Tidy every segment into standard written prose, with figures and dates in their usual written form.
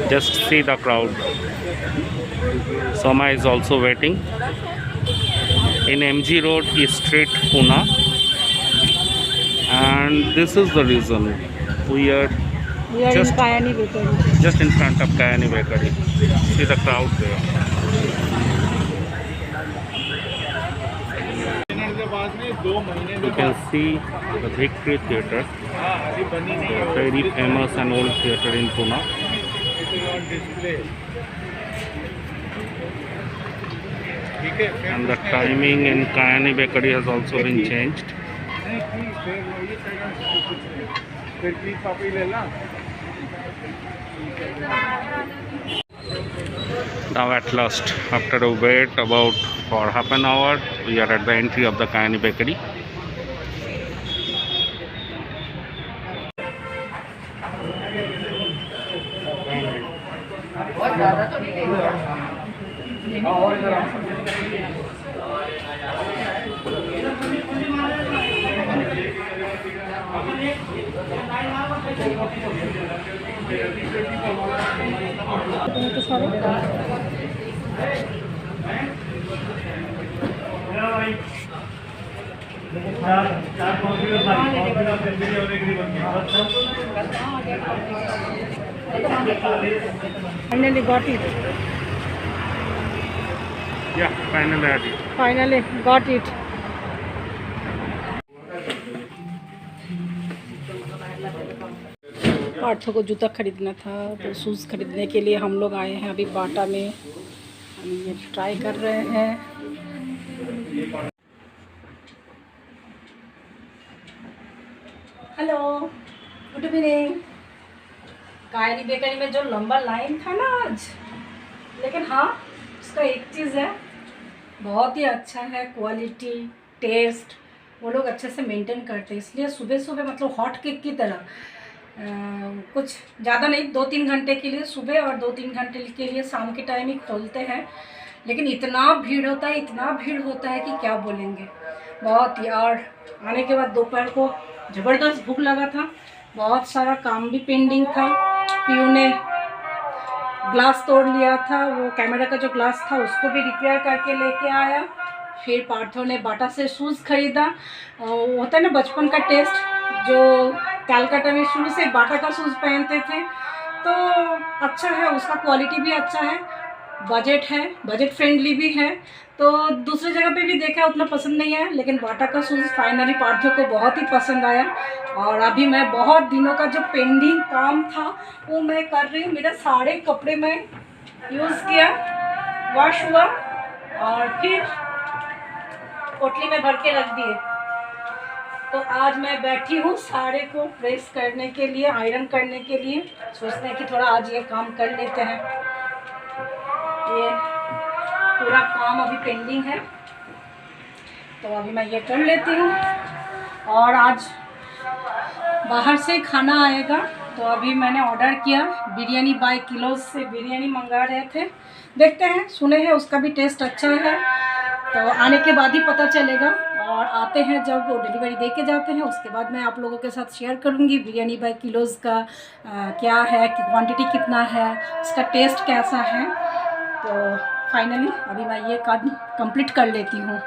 Just see the crowd. Soma is also waiting in MG Road, East Street, Pune. And this is the reason we are just in Kayani Bakery. just in front of Kayani Bakery. See the crowd there. You can see the Victory Theatre, a very famous and old theatre in Pune. And the timing in Kayani Bakery has also been changed. Now at last, after a wait about for half an hour, we are at the entry of the Kayani Bakery. Finally got it. Yeah, finally at it. Finally got it. Partho को जूता खरीदना था, तो shoes खरीदने के लिए हम लोग आए हैं अभी बाटा में। हम ये ट्राई कर रहे हैं। Hello, good evening. Kayani bakery में जो लंबा लाइन था ना आज, लेकिन हाँ उसका एक चीज़ है, बहुत ही अच्छा है क्वालिटी, टेस्ट, वो लोग अच्छे से मेंटेन करते हैं। इसलिए सुबह सुबह मतलब हॉट केक की तरह कुछ ज़्यादा नहीं, 2-3 घंटे के लिए सुबह और 2-3 घंटे के लिए शाम के टाइम ही खोलते हैं। लेकिन इतना भीड़ होता है, इतना भीड़ होता है कि क्या बोलेंगे, बहुत ही। और आने के बाद दोपहर को ज़बरदस्त भूख लगा था, बहुत सारा काम भी पेंडिंग था। पीयू ने ग्लास तोड़ लिया था, वो कैमरा का जो ग्लास था उसको भी रिपेयर करके लेके आया। फिर पार्थो ने बाटा से शूज़ ख़रीदा। होता है ना बचपन का टेस्ट, जो कलकत्ता में शुरू से बाटा का शूज़ पहनते थे, तो अच्छा है, उसका क्वालिटी भी अच्छा है, बजट है, बजट फ्रेंडली भी है। तो दूसरी जगह पे भी देखा, उतना पसंद नहीं आया, लेकिन बाटा का शूज़ फाइनली पार्थो को बहुत ही पसंद आया। और अभी मैं बहुत दिनों का जो पेंडिंग काम था वो मैं कर रही हूँ। मेरे सारे कपड़े मैं यूज़ किया, वॉश हुआ और फिर पोटली में भर के रख दिए। तो आज मैं बैठी हूँ सारे को प्रेस करने के लिए, आयरन करने के लिए। सोचते हैं कि थोड़ा आज ये काम कर लेते हैं। ये पूरा काम अभी पेंडिंग है, तो अभी मैं ये कर लेती हूँ। और आज बाहर से खाना आएगा, तो अभी मैंने ऑर्डर किया बिरयानी बाय किलो से बिरयानी मंगा रहे थे। देखते हैं, सुने हैं उसका भी टेस्ट अच्छा है, तो आने के बाद ही पता चलेगा। और आते हैं जब वो डिलीवरी दे के जाते हैं, उसके बाद मैं आप लोगों के साथ शेयर करूंगी बिरयानी बाय किलोज़ का क्या है, कि क्वांटिटी कितना है, उसका टेस्ट कैसा है। तो फाइनली अभी मैं ये काम कंप्लीट कर लेती हूँ।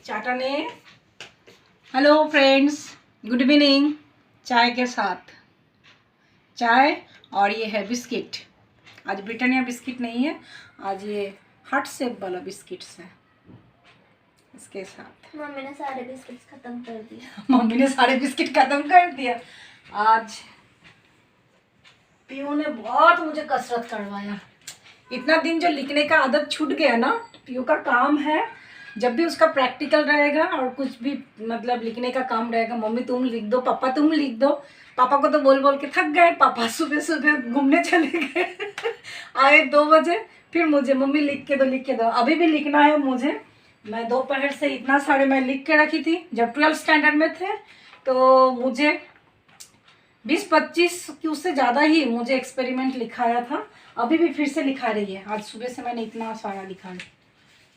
चाटा ने हेलो फ्रेंड्स, गुड इवनिंग। चाय के साथ चाय और ये है बिस्किट। आज ब्रिटानिया बिस्किट नहीं है, आज ये हार्ट शेप वाला बिस्किट्स है। इसके साथ मम्मी ने सारे बिस्किट्स खत्म कर दिया। मम्मी ने सारे बिस्किट खत्म कर दिया। आज पीयू ने बहुत मुझे कसरत करवाया। इतना दिन जो लिखने का आदत छूट गया ना, पीयू का काम है, जब भी उसका प्रैक्टिकल रहेगा और कुछ भी मतलब लिखने का काम रहेगा, मम्मी तुम लिख दो, पापा तुम लिख दो। पापा को तो बोल बोल के थक गए, पापा सुबह सुबह घूमने चले गए आए 2 बजे, फिर मुझे मम्मी लिख के दो, लिख के दो। अभी भी लिखना है मुझे। मैं दोपहर से इतना सारे मैं लिख के रखी थी। जब 12th स्टैंडर्ड में थे तो मुझे 20-25 की उससे ज़्यादा ही मुझे एक्सपेरिमेंट लिखाया था। अभी भी फिर से लिखा रही है। आज सुबह से मैंने इतना सारा लिखा है।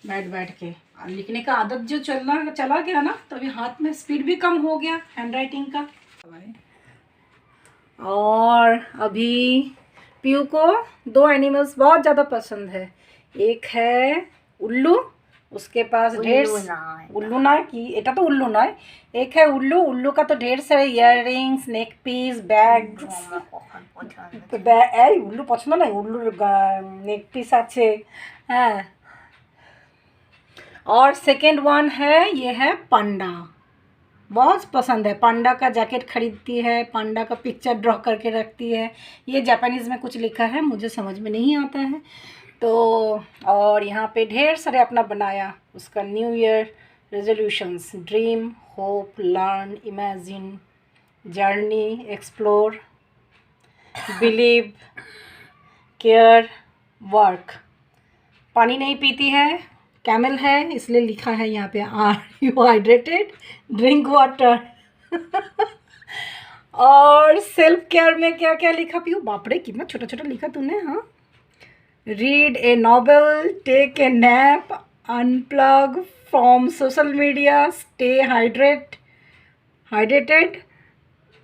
बैठ बैठ के। और लिखने का आदत जो चला गया ना, तो अभी हाथ में स्पीड भी कम हो गया हैंड राइटिंग का। और अभी पीयू को 2 एनिमल्स बहुत ज़्यादा पसंद है। एक है उल्लू, उसके पास ढेर उल्लू ना कि एटा तो उल्लू ना है, एक है उल्लू। उल्लू का तो ढेर सारे इयररिंग्स, नेक पीस, बैग्स। तो उल्लू पसंद नहीं, उल्लू नेक पीस आछे। हाँ, और सेकेंड वन है, ये है पांडा। बहुत पसंद है, पांडा का जैकेट खरीदती है, पांडा का पिक्चर ड्रॉ करके रखती है। ये जापानीज़ में कुछ लिखा है, मुझे समझ में नहीं आता है। तो और यहाँ पे ढेर सारे अपना बनाया उसका new year resolutions, dream, hope, learn, imagine, journey, explore, believe, care, work. पानी नहीं पीती है, कैमल है, इसलिए लिखा है यहाँ पे are you hydrated, drink water. और सेल्फ केयर में क्या क्या लिखा पीयू? बाप रे, कितना छोटा छोटा लिखा तूने। हाँ, read a novel, take a nap, unplug from social media, stay hydrated,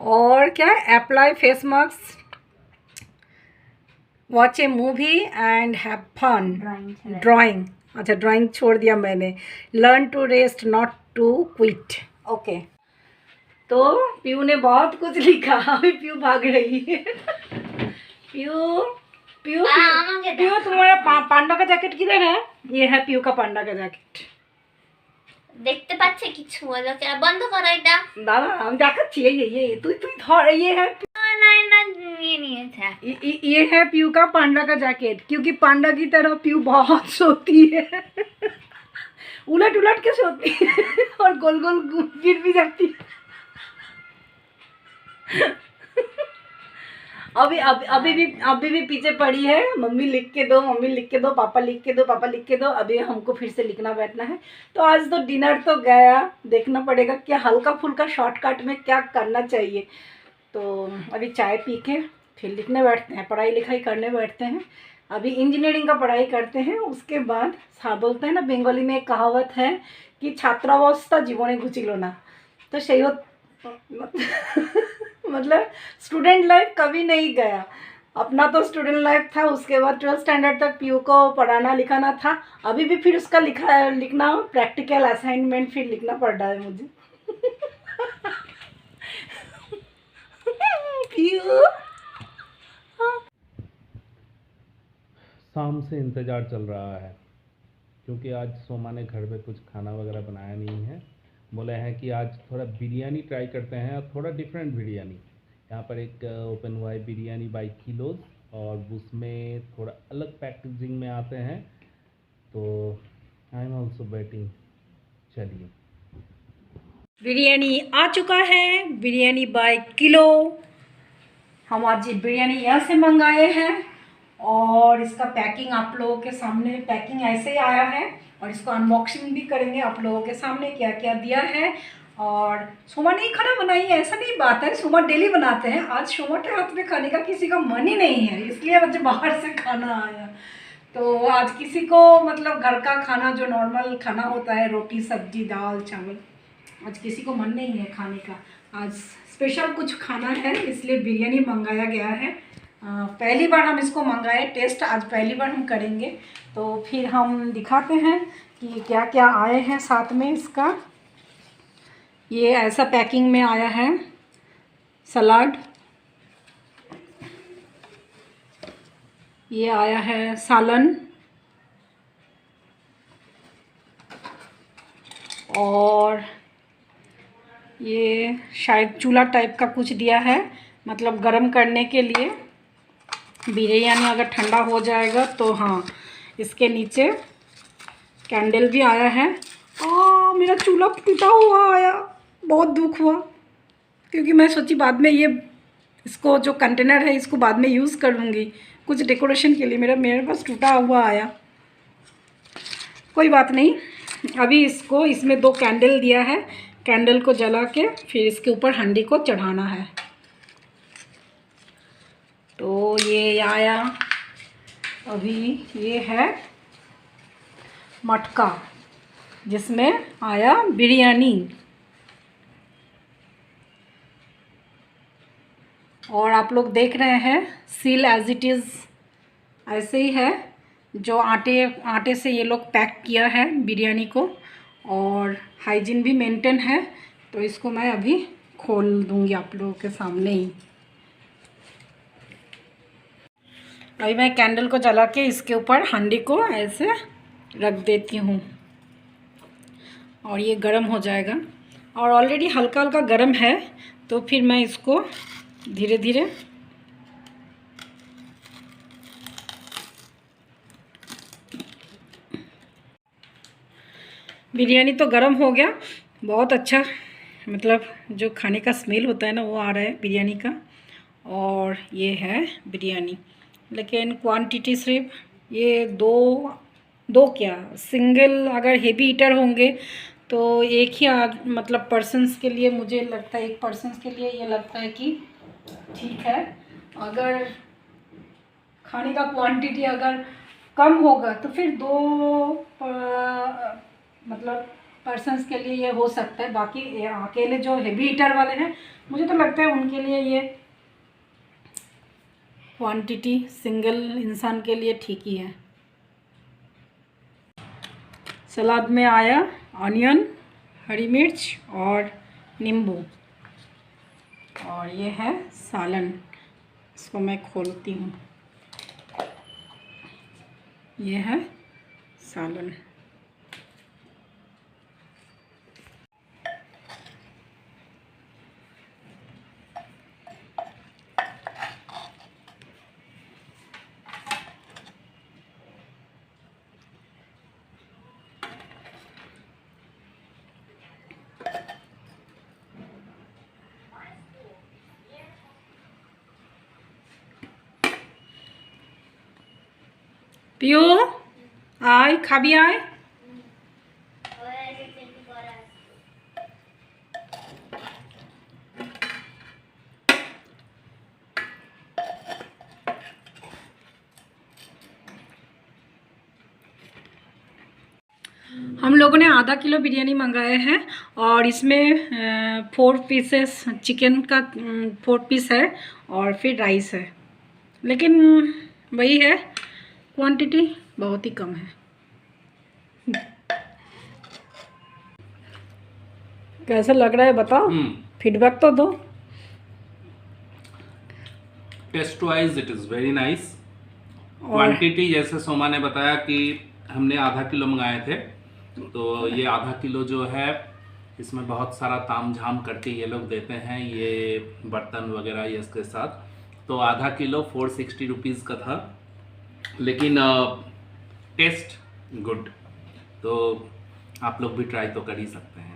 और क्या, apply face mask, watch a movie and have fun. Drawing, अच्छा ड्राइंग छोड़ दिया मैंने। Learn to rest, not to quit. Okay, तो पीयू ने बहुत कुछ लिखा। अभी पीयू भाग रही है। पीयू पीयू पीयू तुम्हारा पांडा का जैकेट किधर है? ये है पीयू का पांडा का जैकेट। দেখতে পাচ্ছে কিছু ওদেরকে বন্ধ করো এটা। দাদা আমি দেখাচ্ছি, ये তুই ধর, ये है না না নিয়ে নিয়েছে। ये है पीयू का पांडा का जैकेट, क्योंकि पांडा की तरह पीयू बहुत सोती है। उलट उलट के सोती है और गोल गोल गिर भी जाती है। अभी भी पीछे पड़ी है, मम्मी लिख के दो, मम्मी लिख के दो, पापा लिख के दो, पापा लिख के दो। अभी हमको फिर से लिखना बैठना है। तो आज तो डिनर तो गया, देखना पड़ेगा क्या हल्का फुल्का शॉर्टकट में क्या करना चाहिए। तो अभी चाय पी के फिर लिखने बैठते हैं, पढ़ाई लिखाई करने बैठते हैं। अभी इंजीनियरिंग का पढ़ाई करते हैं, उसके बाद बोलते हैं ना बंगाली में एक कहावत है कि छात्रावस्था जीवने घुचिलो ना। तो सही हो मतलब स्टूडेंट लाइफ कभी नहीं गया। अपना तो स्टूडेंट लाइफ था, उसके बाद 12th स्टैंडर्ड तक पीयू को पढ़ाना लिखाना था। अभी भी फिर उसका लिखना प्रैक्टिकल असाइनमेंट फिर लिखना पड़ रहा है मुझे। पीयू शाम से इंतज़ार चल रहा है, क्योंकि आज सोमा ने घर पे कुछ खाना वगैरह बनाया नहीं है। बोले हैं कि आज थोड़ा बिरयानी ट्राई करते हैं, और थोड़ा डिफरेंट बिरयानी। यहाँ पर एक ओपन हुआ है बिरयानी बाय किलोज, और उसमें थोड़ा अलग पैकेजिंग में आते हैं। तो आई एम ऑल्सो वेटिंग। चलिए, बिरयानी आ चुका है, बिरयानी बाय किलो। हम आज ये बिरयानी यहाँ से मंगाए हैं, और इसका पैकिंग आप लोगों के सामने, पैकिंग ऐसे ही आया है, और इसको अनबॉक्सिंग भी करेंगे आप लोगों के सामने क्या क्या दिया है। और सोमा ने खाना बनाई है, ऐसा नहीं बात है, सोमा डेली बनाते हैं। आज सोमा के हाथ में खाने का किसी का मन ही नहीं है, इसलिए मुझे बाहर से खाना आया। तो आज किसी को मतलब घर का खाना जो नॉर्मल खाना होता है, रोटी सब्जी दाल चावल, आज किसी को मन नहीं है खाने का। आज स्पेशल कुछ खाना है, इसलिए बिरयानी मंगाया गया है। पहली बार हम इसको मंगाए, टेस्ट आज पहली बार हम करेंगे। तो फिर हम दिखाते हैं कि क्या क्या आए हैं साथ में इसका। ये ऐसा पैकिंग में आया है सलाद, ये आया है सालन, और ये शायद चूल्हा टाइप का कुछ दिया है, मतलब गरम करने के लिए। बिरयानी अगर ठंडा हो जाएगा तो हाँ, इसके नीचे कैंडल भी आया है। मेरा चूल्हा टूटा हुआ आया, बहुत दुख हुआ, क्योंकि मैं सोची बाद में ये इसको जो कंटेनर है इसको बाद में यूज़ करूँगी कुछ डेकोरेशन के लिए। मेरे पास टूटा हुआ आया, कोई बात नहीं। अभी इसको, इसमें 2 कैंडल दिया है, कैंडल को जला के फिर इसके ऊपर हंडी को चढ़ाना है। तो ये आया, अभी ये है मटका, जिसमें आया बिरयानी। और आप लोग देख रहे हैं सील एज इट इज़ ऐसे ही है, जो आटे से ये लोग पैक किया है बिरयानी को, और हाइजीन भी मेंटेन है। तो इसको मैं अभी खोल दूंगी आप लोगों के सामने ही। अभी मैं कैंडल को जला के इसके ऊपर हांडी को ऐसे रख देती हूँ और ये गर्म हो जाएगा। और ऑलरेडी हल्का हल्का गर्म है, तो फिर मैं इसको धीरे धीरे बिरयानी तो गर्म हो गया, बहुत अच्छा, मतलब जो खाने का स्मेल होता है ना वो आ रहा है बिरयानी का। और ये है बिरयानी, लेकिन क्वांटिटी सिर्फ ये दो क्या सिंगल, अगर हेवी ईटर होंगे तो एक ही मतलब पर्सन्स के लिए, मुझे लगता है एक पर्सन्स के लिए ये लगता है कि ठीक है। अगर खाने का क्वांटिटी अगर कम होगा तो फिर मतलब पर्सन्स के लिए ये हो सकता है। बाकी अकेले जो हेवी हीटर वाले हैं, मुझे तो लगता है उनके लिए ये क्वांटिटी सिंगल इंसान के लिए ठीक ही है। सलाद में आया ऑनियन, हरी मिर्च और नींबू, और ये है सालन। इसको मैं खोलती हूँ, ये है सालन। पियो आय, खाबी आय। हम लोगों ने आधा किलो बिरयानी मंगाए हैं, और इसमें 4 पीसेस चिकन का 4 पीस है, और फिर राइस है। लेकिन वही है, क्वांटिटी बहुत ही कम है। कैसा लग रहा है बताओ, फीडबैक तो दो। Taste wise it is very nice. Quantity जैसे सोमा ने बताया कि हमने आधा किलो मंगाए थे, तो ये आधा किलो जो है इसमें बहुत सारा ताम झाम करके ये लोग देते हैं, ये बर्तन वगैरह ये इसके साथ। तो आधा किलो 460 रुपीज़ का था, लेकिन टेस्ट गुड। तो आप लोग भी ट्राई तो कर ही सकते हैं।